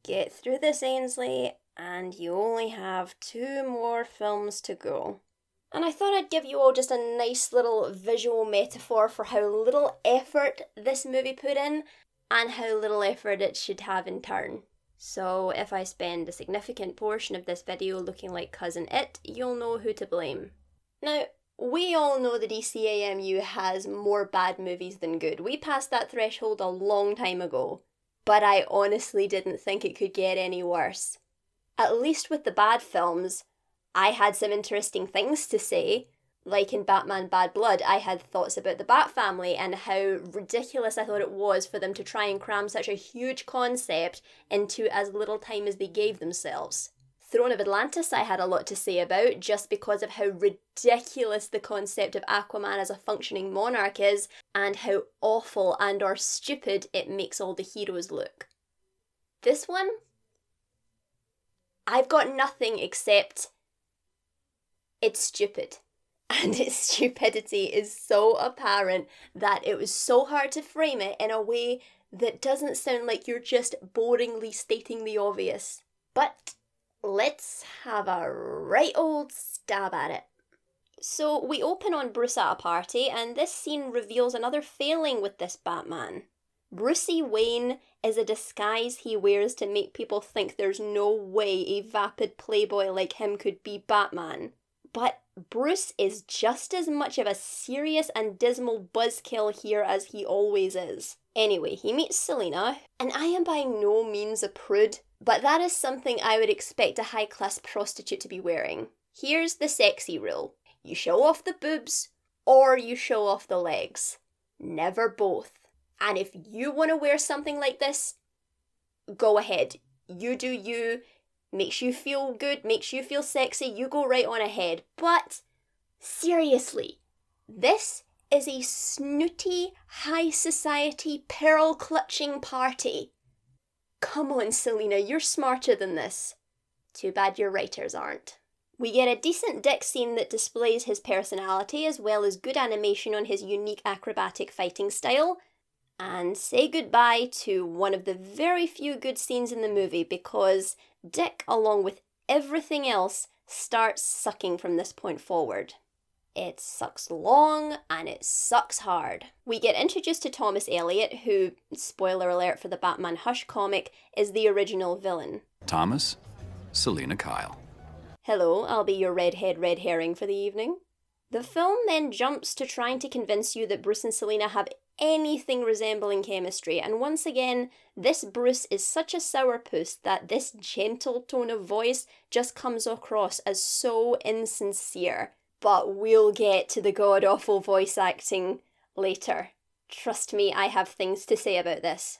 Get through this, Ainsley, and you only have 2 more films to go. And I thought I'd give you all just a nice little visual metaphor for how little effort this movie put in, and how little effort it should have in turn. So if I spend a significant portion of this video looking like Cousin It, you'll know who to blame. Now, we all know the DCAMU has more bad movies than good. We passed that threshold a long time ago. But I honestly didn't think it could get any worse. At least with the bad films, I had some interesting things to say. Like in Batman Bad Blood, I had thoughts about the Bat family and how ridiculous I thought it was for them to try and cram such a huge concept into as little time as they gave themselves. Throne of Atlantis I had a lot to say about, just because of how ridiculous the concept of Aquaman as a functioning monarch is, and how awful and or stupid it makes all the heroes look. This one, I've got nothing except it's stupid. And its stupidity is so apparent that it was so hard to frame it in a way that doesn't sound like you're just boringly stating the obvious. But let's have a right old stab at it. So we open on Bruce at a party, and this scene reveals another failing with this Batman. Brucey Wayne is a disguise he wears to make people think there's no way a vapid playboy like him could be Batman. But Bruce is just as much of a serious and dismal buzzkill here as he always is. Anyway, he meets Selina, and I am by no means a prude, but that is something I would expect a high-class prostitute to be wearing. Here's the sexy rule. You show off the boobs, or you show off the legs. Never both. And if you want to wear something like this, go ahead. You do you. Makes you feel good, makes you feel sexy, you go right on ahead. But, seriously, this is a snooty, high society, pearl-clutching party. Come on, Selina, you're smarter than this. Too bad your writers aren't. We get a decent Dick scene that displays his personality as well as good animation on his unique acrobatic fighting style, and say goodbye to one of the very few good scenes in the movie because Dick, along with everything else, starts sucking from this point forward. It sucks long and it sucks hard. We get introduced to Thomas Elliot, who, spoiler alert for the Batman Hush comic, is the original villain. Thomas, Selina Kyle. Hello, I'll be your redhead red herring for the evening. The film then jumps to trying to convince you that Bruce and Selina have anything resembling chemistry, and once again, this Bruce is such a sourpuss that this gentle tone of voice just comes across as so insincere. But we'll get to the god-awful voice acting later. Trust me, I have things to say about this.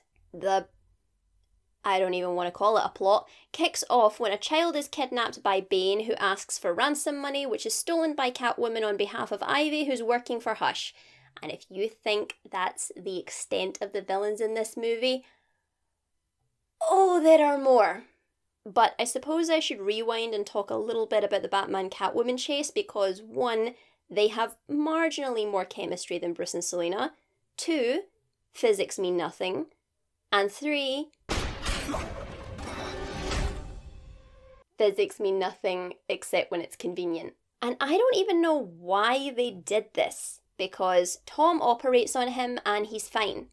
I don't even want to call it a plot, kicks off when a child is kidnapped by Bane, who asks for ransom money, which is stolen by Catwoman on behalf of Ivy, who's working for Hush. And if you think that's the extent of the villains in this movie, oh, there are more. But I suppose I should rewind and talk a little bit about the Batman-Catwoman chase because 1, they have marginally more chemistry than Bruce and Selina, 2, physics mean nothing, and 3, physics mean nothing except when it's convenient. And I don't even know why they did this, because Tom operates on him and he's fine.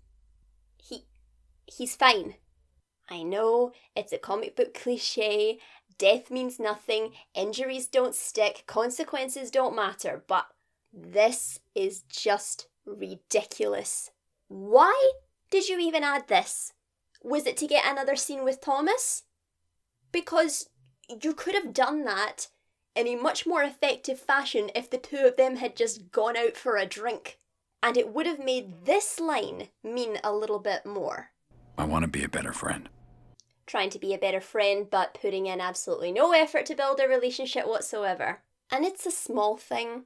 He's fine. I know, it's a comic book cliche, death means nothing, injuries don't stick, consequences don't matter, but this is just ridiculous. Why did you even add this? Was it to get another scene with Thomas? Because you could have done that in a much more effective fashion if the two of them had just gone out for a drink. And it would have made this line mean a little bit more. I want to be a better friend. Trying to be a better friend, but putting in absolutely no effort to build a relationship whatsoever. And it's a small thing,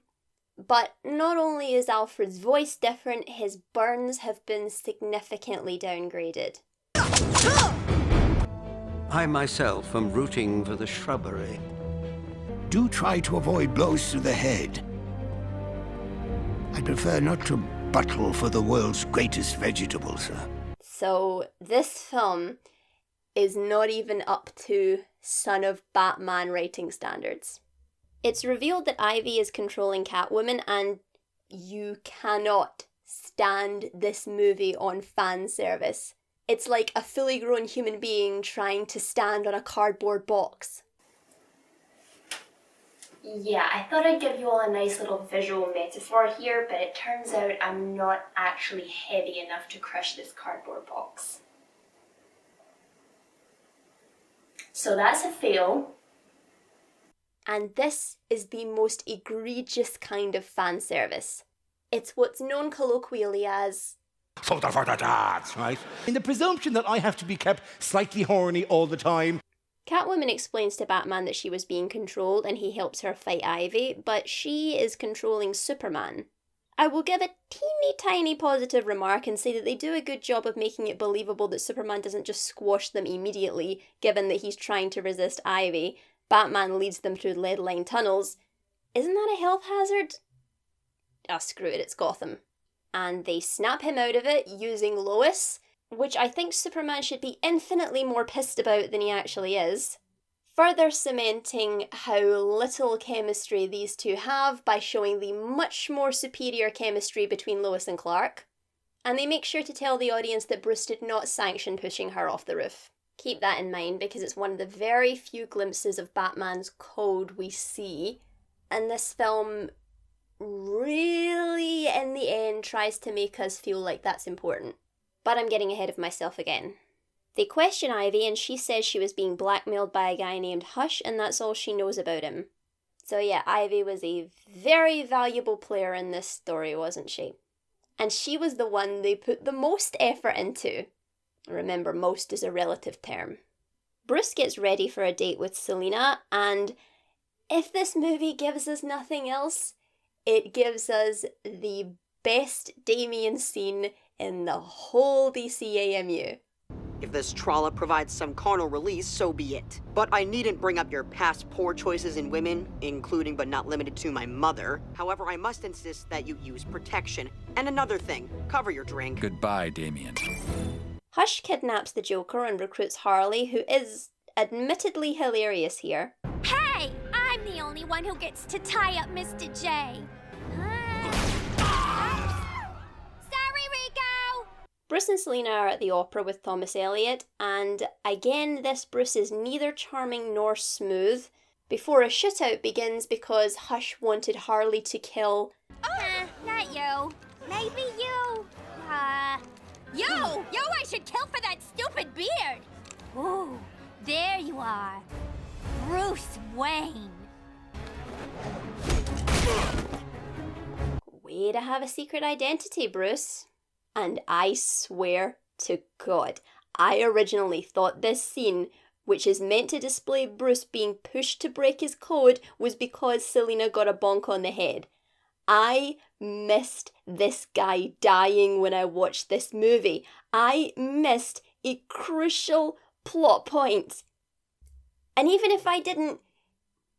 but not only is Alfred's voice different, his burns have been significantly downgraded. I myself am rooting for the shrubbery. Do try to avoid blows to the head. I prefer not to battle for the world's greatest vegetable, sir. So, this film is not even up to Son of Batman rating standards. It's revealed that Ivy is controlling Catwoman, and you cannot stand this movie on fan service. It's like a fully grown human being trying to stand on a cardboard box. Yeah, I thought I'd give you all a nice little visual metaphor here, but it turns out I'm not actually heavy enough to crush this cardboard box. So that's a fail. And this is the most egregious kind of fan service. It's what's known colloquially as Photo for the dads, right? In the presumption that I have to be kept slightly horny all the time. Catwoman explains to Batman that she was being controlled and he helps her fight Ivy, but she is controlling Superman. I will give a teeny tiny positive remark and say that they do a good job of making it believable that Superman doesn't just squash them immediately, given that he's trying to resist Ivy. Batman leads them through lead-lined tunnels. Isn't that a health hazard? Ah, screw it, it's Gotham. And they snap him out of it using Lois, which I think Superman should be infinitely more pissed about than he actually is. Further cementing how little chemistry these two have by showing the much more superior chemistry between Lois and Clark. And they make sure to tell the audience that Bruce did not sanction pushing her off the roof. Keep that in mind because it's one of the very few glimpses of Batman's code we see, and this film really, in the end, tries to make us feel like that's important. But I'm getting ahead of myself again. They question Ivy and she says she was being blackmailed by a guy named Hush and that's all she knows about him. So yeah, Ivy was a very valuable player in this story, wasn't she? And she was the one they put the most effort into. Remember, most is a relative term. Bruce gets ready for a date with Selina, and if this movie gives us nothing else, it gives us the best Damien scene in the whole DCAMU. If this trollop provides some carnal release, so be it. But I needn't bring up your past poor choices in women, including but not limited to my mother. However, I must insist that you use protection. And another thing, cover your drink. Goodbye, Damien. Hush kidnaps the Joker and recruits Harley, who is admittedly hilarious here. Hey, I'm the only one who gets to tie up Mr. J. Sorry, Rico! Bruce and Selina are at the opera with Thomas Elliot, and again this Bruce is neither charming nor smooth, before a shootout begins because Hush wanted Harley to kill... Not you. Maybe you. You! I should kill for that stupid beard! Ooh, there you are. Bruce Wayne. Way to have a secret identity, Bruce. And I swear to God, I originally thought this scene, which is meant to display Bruce being pushed to break his code, was because Selina got a bonk on the head. I missed this guy dying when I watched this movie. I missed a crucial plot point. And even if I didn't,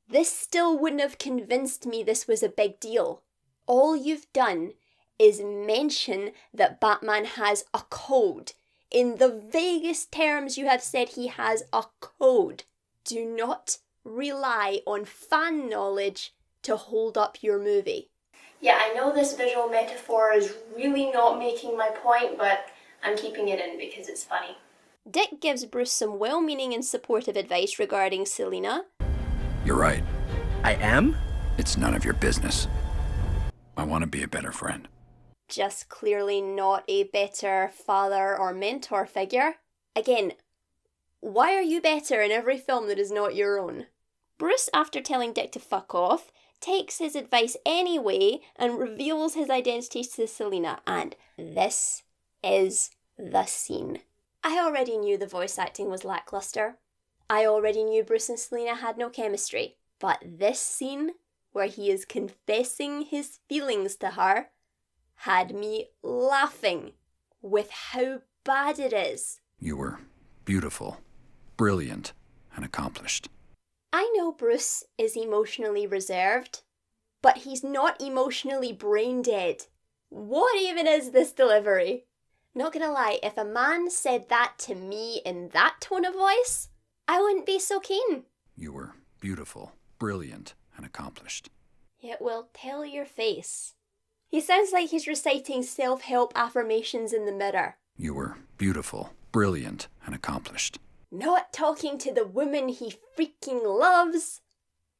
this still wouldn't have convinced me this was a big deal. All you've done is mention that Batman has a code. In the vaguest terms you have said he has a code. Do not rely on fan knowledge to hold up your movie. Yeah, I know this visual metaphor is really not making my point, but I'm keeping it in because it's funny. Dick gives Bruce some well-meaning and supportive advice regarding Selina. You're right. I am? It's none of your business. I want to be a better friend. Just clearly not a better father or mentor figure. Again, why are you better in every film that is not your own? Bruce, after telling Dick to fuck off, takes his advice anyway and reveals his identity to Selina, and this is the scene. I already knew the voice acting was lackluster. I already knew Bruce and Selina had no chemistry. But this scene, where he is confessing his feelings to her, had me laughing with how bad it is. You were beautiful, brilliant, and accomplished. I know Bruce is emotionally reserved, but he's not emotionally brain dead. What even is this delivery? Not gonna lie, if a man said that to me in that tone of voice, I wouldn't be so keen. You were beautiful, brilliant, and accomplished. It will tell your face. He sounds like he's reciting self-help affirmations in the mirror. You were beautiful, brilliant, and accomplished. Not talking to the woman he freaking loves.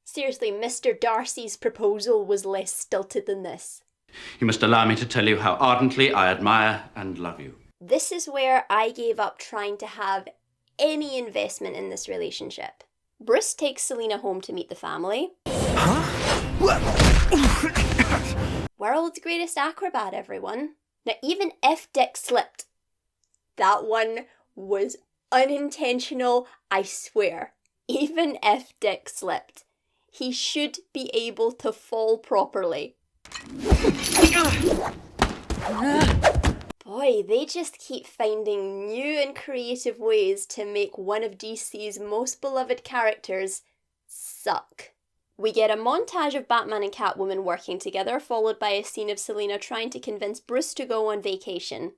Seriously, Mr. Darcy's proposal was less stilted than this. You must allow me to tell you how ardently I admire and love you. This is where I gave up trying to have any investment in this relationship. Bruce takes Selina home to meet the family. World's greatest acrobat, everyone. Now, even if Dick slipped, that one was unintentional, I swear. Even if Dick slipped, he should be able to fall properly. Boy, they just keep finding new and creative ways to make one of DC's most beloved characters suck. We get a montage of Batman and Catwoman working together, followed by a scene of Selina trying to convince Bruce to go on vacation.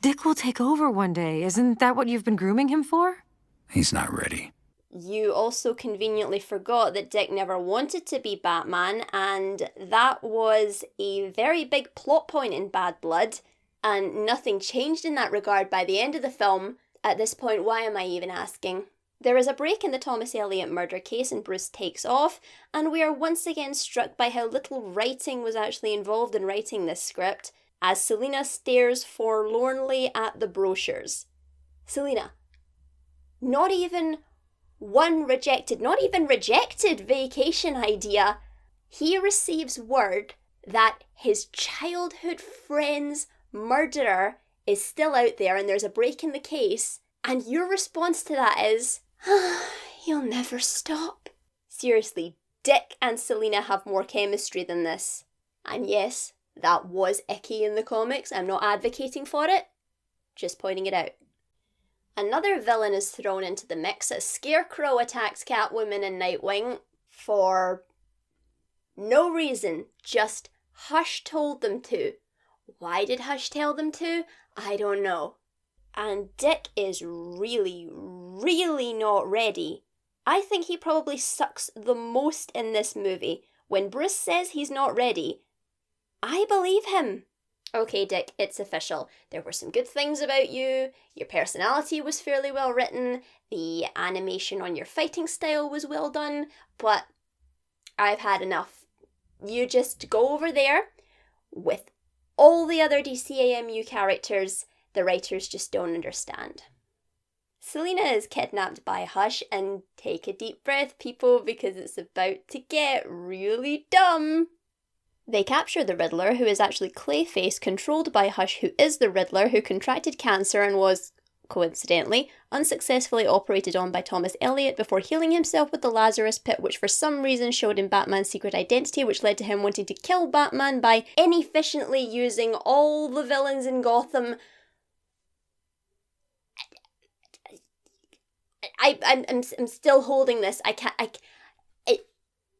Dick will take over one day. Isn't that what you've been grooming him for? He's not ready. You also conveniently forgot that Dick never wanted to be Batman, and that was a very big plot point in Bad Blood, and nothing changed in that regard by the end of the film. At this point, why am I even asking? There is a break in the Thomas Elliot murder case and Bruce takes off, and we are once again struck by how little writing was actually involved in writing this script, as Selina stares forlornly at the brochures. Selina, not even rejected vacation idea. He receives word that his childhood friend's murderer is still out there and there's a break in the case, and your response to that is, he'll never stop. Seriously, Dick and Selina have more chemistry than this. And yes, that was icky in the comics. I'm not advocating for it, just pointing it out. Another villain is thrown into the mix as Scarecrow attacks Catwoman and Nightwing for no reason, just Hush told them to. Why did Hush tell them to? I don't know. And Dick is really, really not ready. I think he probably sucks the most in this movie. When Bruce says he's not ready, I believe him. Okay, Dick, it's official. There were some good things about you. Your personality was fairly well written. The animation on your fighting style was well done. But I've had enough. You just go over there with all the other DCAMU characters. The writers just don't understand. Selina is kidnapped by Hush, and take a deep breath, people, because it's about to get really dumb. They capture the Riddler, who is actually Clayface, controlled by Hush, who is the Riddler, who contracted cancer and was, coincidentally, unsuccessfully operated on by Thomas Elliot before healing himself with the Lazarus Pit, which for some reason showed him Batman's secret identity, which led to him wanting to kill Batman by inefficiently using all the villains in Gotham. I'm still holding this.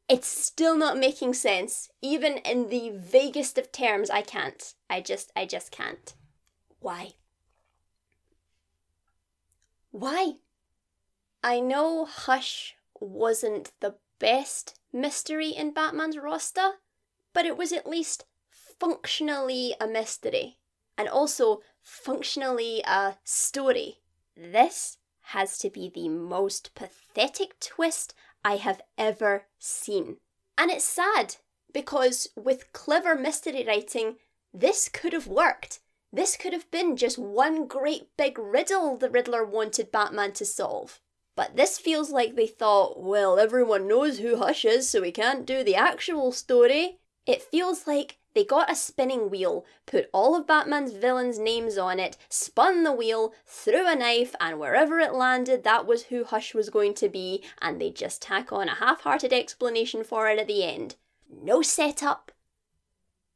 It's still not making sense. Even in the vaguest of terms, I can't. I just can't. Why? Why? I know Hush wasn't the best mystery in Batman's roster, but it was at least functionally a mystery. And also functionally a story. This has to be the most pathetic twist I have ever seen. And it's sad, because with clever mystery writing, this could have worked. This could have been just one great big riddle the Riddler wanted Batman to solve. But this feels like they thought, well, everyone knows who Hush is, so we can't do the actual story. It feels like they got a spinning wheel, put all of Batman's villains' names on it, spun the wheel, threw a knife, and wherever it landed, that was who Hush was going to be, and they just tack on a half-hearted explanation for it at the end. No setup,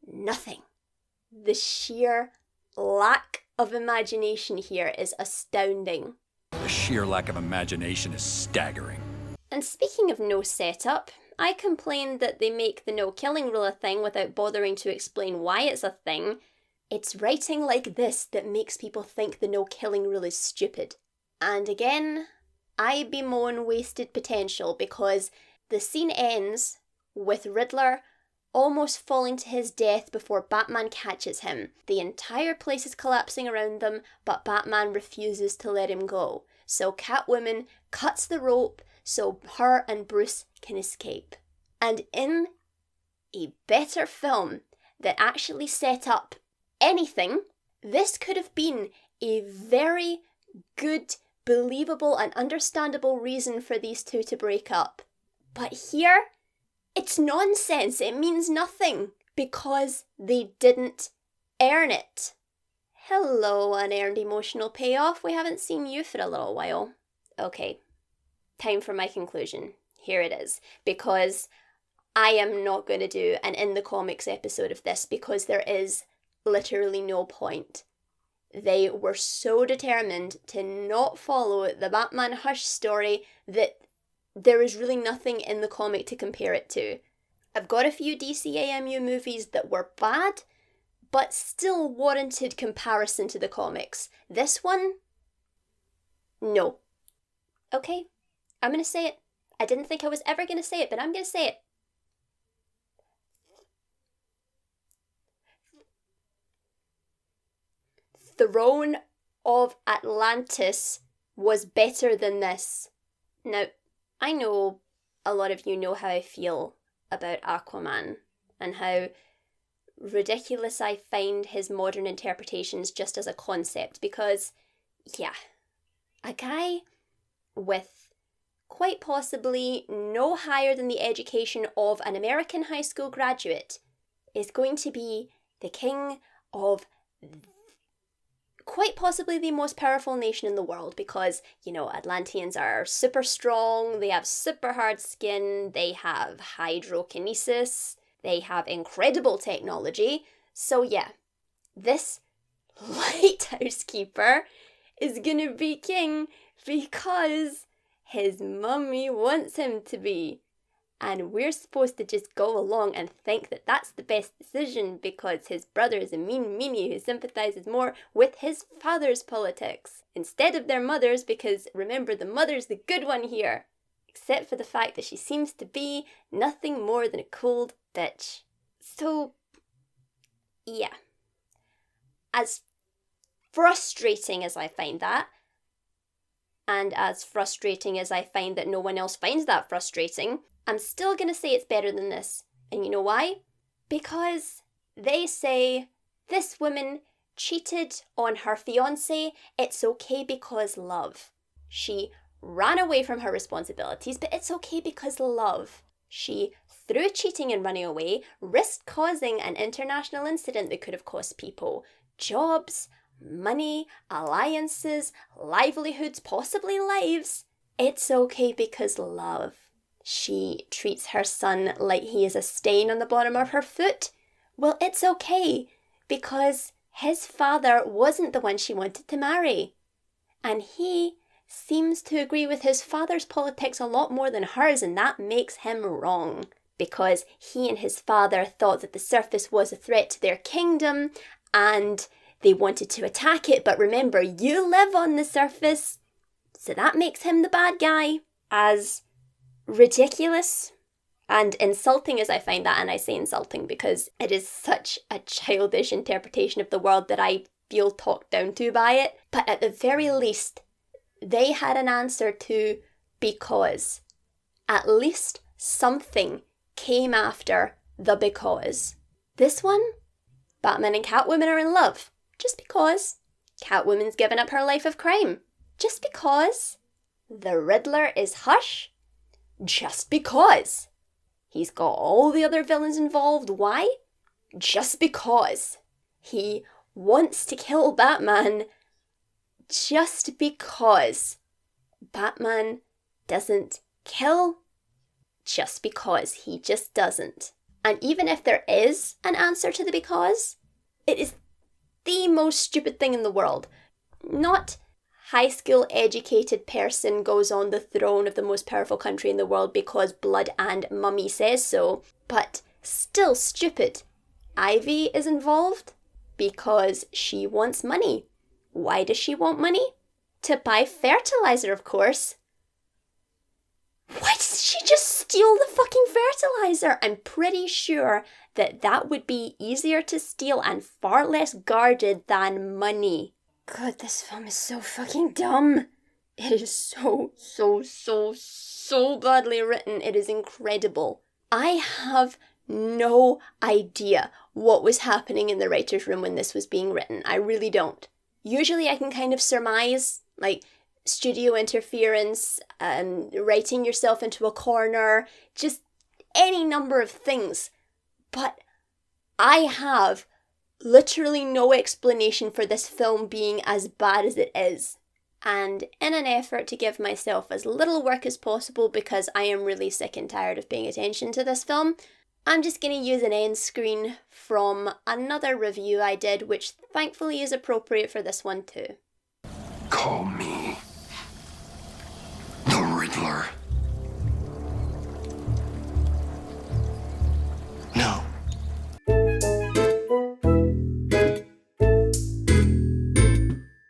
nothing. The sheer lack of imagination here is astounding. The sheer lack of imagination is staggering. And speaking of no setup, I complained that they make the no killing rule a thing without bothering to explain why it's a thing, It's writing like this that makes people think the no-killing rule is stupid. And again, I bemoan wasted potential because the scene ends with Riddler almost falling to his death before Batman catches him. The entire place is collapsing around them, but Batman refuses to let him go. So Catwoman cuts the rope so her and Bruce can escape. And in a better film that actually set up anything, this could have been a very good, believable and understandable reason for these two to break up. But here, it's nonsense. It means nothing because they didn't earn it. Hello, unearned emotional payoff. We haven't seen you for a little while. Okay, time for my conclusion. Here it is. Because I am not going to do an In the Comics episode of this because there is literally no point. They were so determined to not follow the Batman Hush story that there is really nothing in the comic to compare it to. I've got a few DCAMU movies that were bad, but still warranted comparison to the comics. This one? No. Okay, I'm going to say it. I didn't think I was ever going to say it, but I'm going to say it. Throne of Atlantis was better than this. Now, I know a lot of you know how I feel about Aquaman and how ridiculous I find his modern interpretations just as a concept because, yeah, a guy with quite possibly no higher than the education of an American high school graduate is going to be the king of quite possibly the most powerful nation in the world because, you know, Atlanteans are super strong, they have super hard skin, they have hydrokinesis, they have incredible technology. So yeah, this lighthouse keeper is gonna be king because his mummy wants him to be. And we're supposed to just go along and think that that's the best decision because his brother is a mean meanie who sympathises more with his father's politics instead of their mother's because, remember, the mother's the good one here. Except for the fact that she seems to be nothing more than a cold bitch. So, yeah. As frustrating as I find that, and as frustrating as I find that no one else finds that frustrating, I'm still going to say it's better than this. And you know why? Because they say this woman cheated on her fiancé, it's okay because love. She ran away from her responsibilities, but it's okay because love. She, through cheating and running away, risked causing an international incident that could have cost people jobs, money, alliances, livelihoods, possibly lives. It's okay because love. She treats her son like he is a stain on the bottom of her foot. Well, it's okay, because his father wasn't the one she wanted to marry. And he seems to agree with his father's politics a lot more than hers, and that makes him wrong. Because he and his father thought that the surface was a threat to their kingdom, and they wanted to attack it, but remember, you live on the surface, so that makes him the bad guy. As ridiculous and insulting as I find that, and I say insulting because it is such a childish interpretation of the world that I feel talked down to by it, but at the very least, they had an answer to because. At least something came after the because. This one, Batman and Catwoman are in love. Just because. Catwoman's given up her life of crime. Just because. The Riddler is Hush. Just because. He's got all the other villains involved. Why? Just because. He wants to kill Batman. Just because. Batman doesn't kill. Just because. He just doesn't. And even if there is an answer to the because, it is the most stupid thing in the world. Not high school educated person goes on the throne of the most powerful country in the world because blood and mummy says so, but still stupid. Ivy is involved because she wants money. Why does she want money? To buy fertilizer, of course. Why does she just steal the fucking fertilizer? I'm pretty sure that that would be easier to steal and far less guarded than money. God, this film is so fucking dumb. It is so badly written. It is incredible. I have no idea what was happening in the writer's room when this was being written. I really don't. Usually I can kind of surmise, like, studio interference, writing yourself into a corner, just any number of things. But I have literally no explanation for this film being as bad as it is. And in an effort to give myself as little work as possible, because I am really sick and tired of paying attention to this film, I'm just going to use an end screen from another review I did, which thankfully is appropriate for this one too. Call me the Riddler. No.